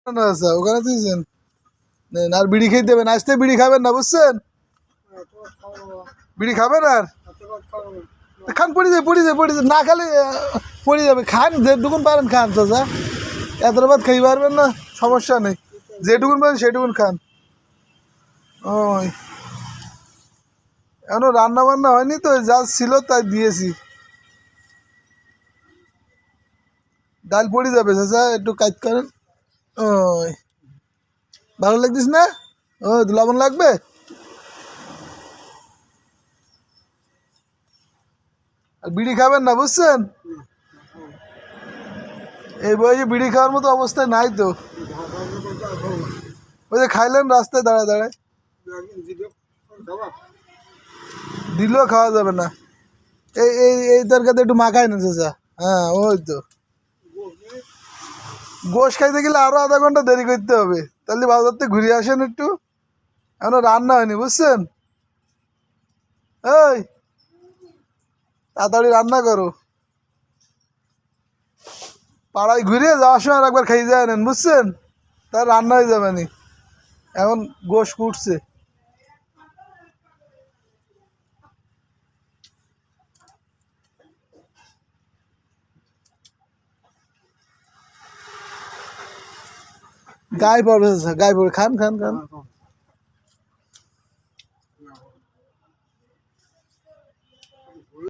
না আচ্ছা ওখানে দিয়েছেন আর বিড়ি খেয়ে দেবেন, আসতে বিড়ি খাবেন না বুঝছেন, বিড়ি খাবেন আর খান, পড়ে যাবে না খালি পড়ে যাবে, খান যেটুকুন পারেন খান চাচা, এত বাদ খাই পারবেন না সমস্যা নেই, যেটুকুন পারেন সেটুকুন খান। ওই এখনো রান্না বান্না হয়নি তো, যা ছিল তাই দিয়েছি। ডাল পড়ে যাবে চাচা, একটু কাজ করেন। ওই ভালো লাগতিস না? ও লবণ লাগবে? আর বিড়ি খাবেন না বুঝছেন, এই বয়সে বিড়ি খাওয়ার মতো অবস্থায় নাই তো। ওই যে খাইলেন রাস্তায় দাঁড়ায় দাঁড়ায়, দিলেও খাওয়া যাবে না। এই এই এই তরকারিতে একটু মাখায় না চাচা। হ্যাঁ ওই তো, গোশ খাইতে গেলে আরো আধা ঘন্টা দেরি করতে হবে, তাহলে বাজার থেকে ঘুরে আসেন একটু, এখনো রান্না হয়নি বুঝছেন। এই তাড়াতাড়ি রান্না করো, পাড়ায় ঘুরে যাওয়ার সময় আর একবার খাই যায় নেন বুঝছেন, তার রান্না হয়ে যাবে নি, এখন গোশ কুটছে। গায়ে পড়বে চাচা, গায়ে পড়বে, খান খান খান।